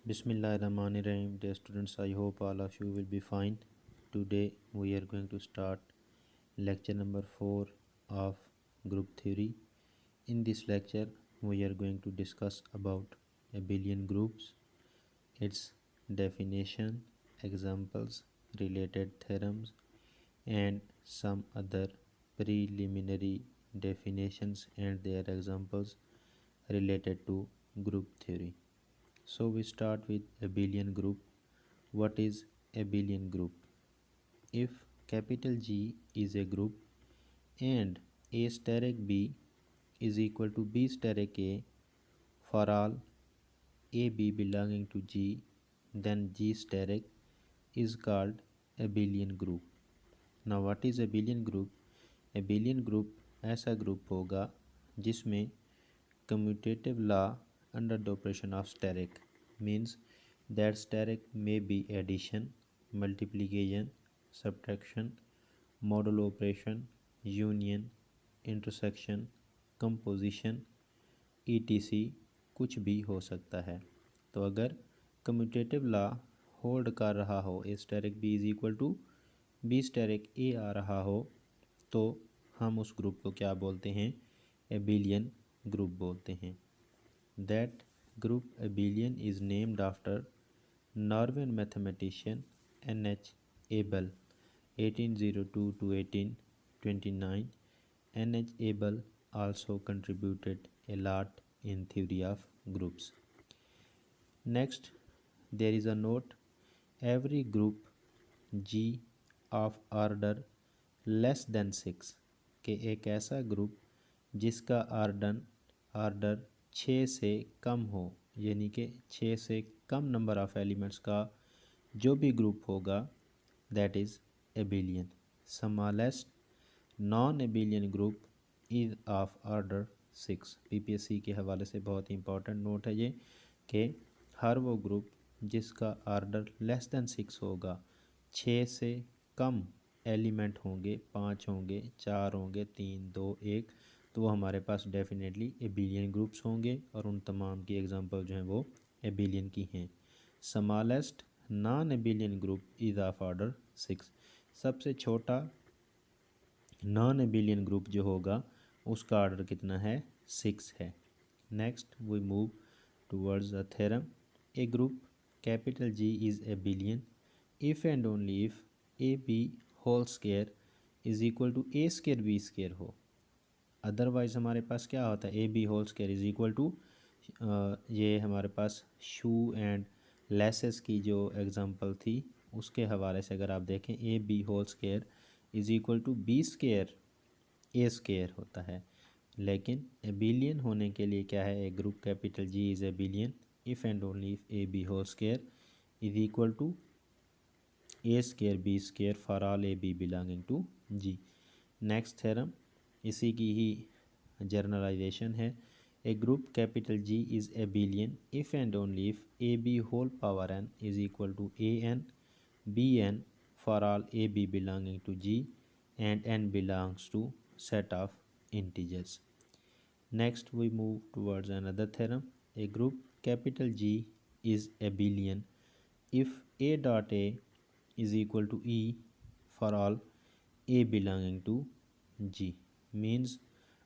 Bismillahirrahmanirrahim. Dear students, I hope all of you will be fine. Today we are going to start lecture number 4 of group theory. In this lecture, we are going to discuss about abelian groups, its definition, examples, related theorems, and some other preliminary definitions and their examples related to group theory. So we start with abelian group. What is abelian group? If capital G is a group and A steric B is equal to B steric A for all AB belonging to G, then G steric is called abelian group. Now what is abelian group? abelian group ऐसा group होगा जिसमें commutative law under the operation of steric means that steric may be addition, multiplication, subtraction, modulo operation, union, intersection, composition etc कुछ भी हो सकता है। तो अगर कम्यूटेटिव लॉ होल्ड कर रहा हो A asterisk B is equal to B asterisk A आ रहा हो तो हम उस ग्रुप को क्या बोलते हैं? एबिलियन ग्रुप बोलते हैं। That group एबिलियन is named after नॉर्वेन mathematician NH Abel 1802 to 1829. NH Abel also contributed a lot in theory of groups. Next, there is a note. Every group G of order less than 6 के एक ऐसा group जिसका order 6 से कम हो, यानी कि 6 से कम number of elements का जो भी ग्रुप होगा that is एबिलियन। Smallest non abelian group is of order 6। PPSC के हवाले से बहुत ही इंपॉर्टेंट नोट है ये कि हर वो ग्रुप जिसका आर्डर लेस देन 6 होगा, 6 से कम एलिमेंट होंगे, 5 होंगे, 4 होंगे, 3, 2, 1, तो वो हमारे पास डेफिनेटली एबिलियन ग्रुप्स होंगे और उन तमाम की एग्जांपल जो हैं वो एबिलियन की हैं। Smallest non abelian group is of order 6। सबसे छोटा नॉन एबिलियन ग्रुप जो होगा उसका ऑर्डर कितना है? 6 है। Next we move towards the theorem. A group capital G is abelian if and only if A B whole square is equal to A square B square हो। Otherwise हमारे पास क्या होता है? A B whole square is equal to, ये हमारे पास शू and laces की जो एग्जांपल थी उसके हवाले से अगर आप देखें, A B whole square is equal to B square A square होता है। लेकिन एबिलियन होने के लिए क्या है? A group capital G is abelian if and only if A B whole square is equal to A square B square for all A B belonging to G। Next theorem इसी की ही generalisation है। A group capital G is abelian if and only if A B whole power n is equal to a n b n for all A B belonging to G and n belongs to set of integers. Next we move towards another theorem. A group capital G is abelian if A dot A is equal to E for all A belonging to G, means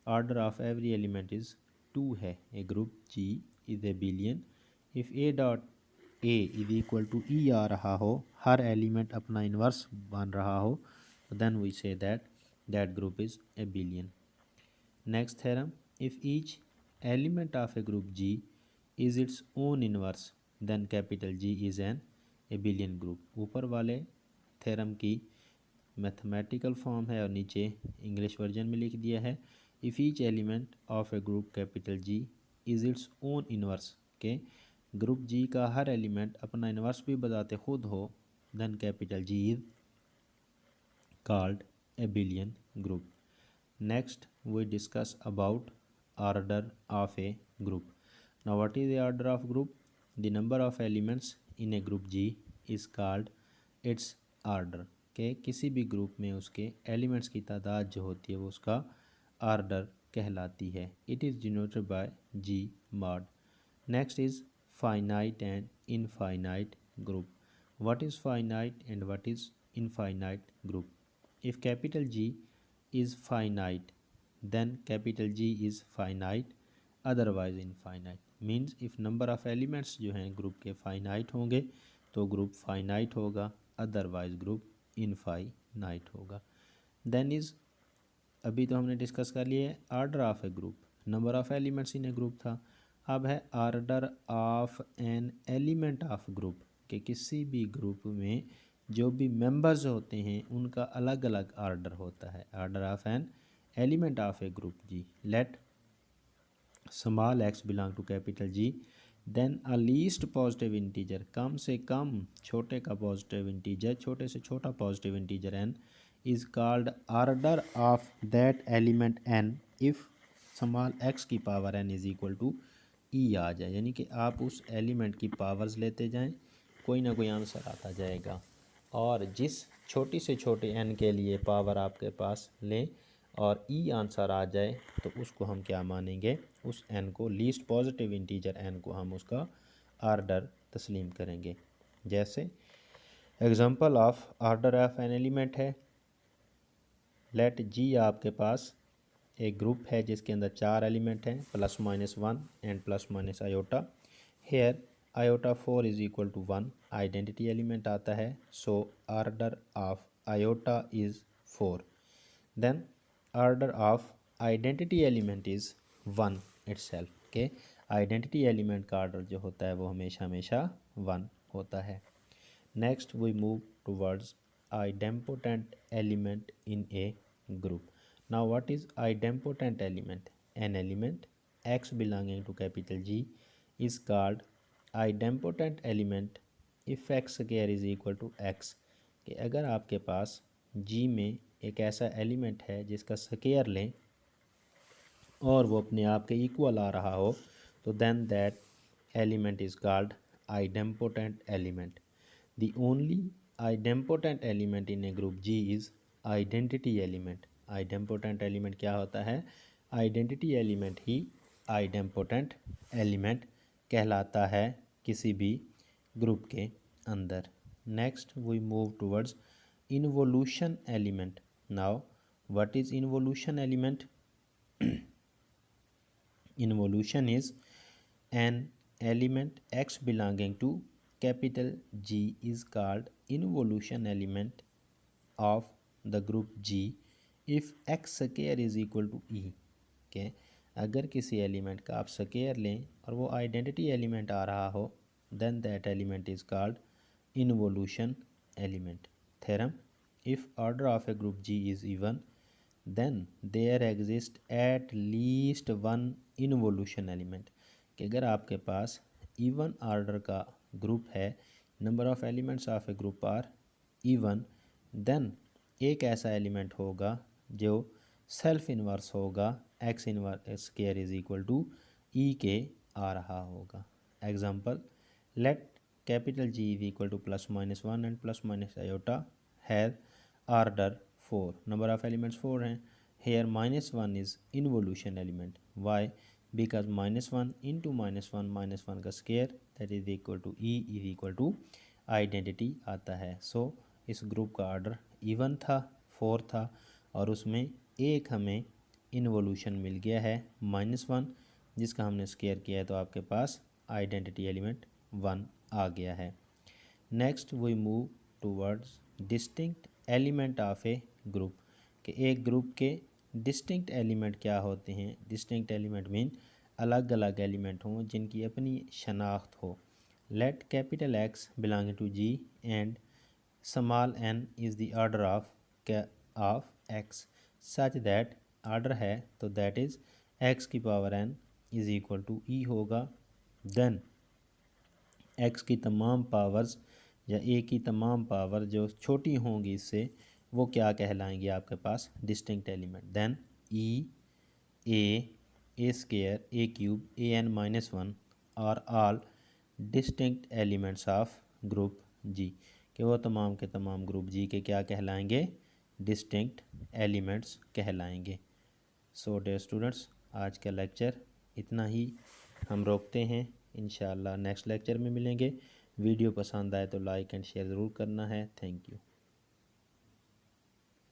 order of every element is 2 है। A group G is abelian if A dot A is equal to E आ रहा हो, हर element अपना inverse बन रहा हो, then we say that that group is abelian. Next theorem, if each element of a group G is its own inverse then capital G is an abelian group. ऊपर वाले theorem की mathematical form है और नीचे English version में लिख दिया है। If each element of a group capital G is its own inverse, के ग्रुप G का हर एलिमेंट अपना इन्वर्स भी बताते खुद हो, then capital G is called abelian group. Next we discuss about order of a group. Now what is the order of group? The number of elements in a group G is called its order, के किसी भी group में उसके elements की तादाद जो होती है वो उसका ऑर्डर कहलाती है। It is denoted by G mod. Next is finite and infinite group. What is finite and what is infinite group? If capital G is finite, then capital G is finite, otherwise infinite. Means if number of elements जो हैं group के finite होंगे तो group finite होगा, otherwise group infinite होगा. Then is, अभी तो हमने डिस्कस कर लिए order of a group, number of elements in A group था. अब है order of an element of group, कि किसी भी ग्रुप में जो भी मेंबर्स होते हैं उनका अलग अलग आर्डर होता है. Order of an element of a group G. Let small X belong to capital G, then a least positive integer, कम से कम छोटे का पॉजिटिव इंटीजर, छोटे से छोटा positive integer N is called order of that element N if small X की power N is equal to E आ जाए. यानी कि आप उस एलिमेंट की पावर्स लेते जाएं, कोई ना कोई आंसर आता जाएगा. और जिस छोटी से छोटे एन के लिए पावर आपके पास लें और ई आंसर आ जाए तो उसको हम क्या मानेंगे, उस एन को, लीस्ट पॉजिटिव इंटीजर एन को हम उसका आर्डर तस्लीम करेंगे. जैसे example of order of an element है, लेट जी आपके पास एक ग्रुप है जिसके अंदर 4 एलिमेंट हैं, plus minus 1 and plus minus iota. Here iota 4 is equal to 1 identity element आता है, so order of iota is 4. Then order of identity element is 1 itself, के आइडेंटिटी एलिमेंट का आर्डर जो होता है वो हमेशा हमेशा 1 होता है. Next we move towards idempotent element in a group. Now what is idempotent element? An element x belonging to capital G is called idempotent element if x square is equal to x. कि अगर आपके पास G में एक ऐसा element है जिसका square लें और वो अपने आप के इक्वल आ रहा हो तो then that element is called idempotent element. The only idempotent element in a group G is identity element. idempotent element क्या होता है? identity element ही idempotent element कहलाता है किसी भी ग्रुप के अंदर. Next we move towards involution element. Now what is involution element? Involution is an element x belonging to capital G is called involution element of the group G if x square is equal to e. के अगर किसी element का आप square लें और वो identity element आ रहा हो then that element is called involution element. Theorem, if order of a group G is even then there exist at least one involution element. कि अगर आपके पास इवन आर्डर का ग्रुप है, number of elements of a group are even, then एक ऐसा element होगा जो सेल्फ इन्वर्स होगा, X inverse square is equal to E के आ रहा होगा. Example, let capital G is equal to plus minus 1 and plus minus iota has order 4, number of elements 4 हैं. Here minus 1 is involution element. Why? because minus 1 into minus 1 का square that is equal to e is equal to identity आता है. सो इस group का order even था, 4 था, और उसमें एक हमें इन्वोल्यूशन मिल गया है -1 जिसका हमने स्केयर किया है तो आपके पास आइडेंटिटी एलिमेंट 1 आ गया है. Next we move towards distinct element of a group. कि एक ग्रुप के डिस्टिंक्ट एलिमेंट क्या होते हैं? डिस्टिंक्ट एलिमेंट मीन अलग अलग एलिमेंट हों जिनकी अपनी शनाख्त हो. Let capital X belonging to G and small N is the order of X such that, order है तो दैट इज़ एक्स की power N is equal to E होगा. देन एक्स की तमाम पावर्स या ए की तमाम पावर जो छोटी होंगी इससे वो क्या कहलाएंगी आपके पास? Distinct element. Then E A square A cube A N minus 1 are all distinct elements of group G. कि वो तमाम के तमाम ग्रुप जी के क्या कहलाएंगे? डिस्टिंक्ट एलिमेंट्स कहलाएंगे. सो डियर स्टूडेंट्स, आज का लेक्चर इतना ही हम रोकते हैं. इंशाअल्लाह नेक्स्ट लेक्चर में मिलेंगे. वीडियो पसंद आए तो लाइक एंड शेयर ज़रूर करना है। Thank you.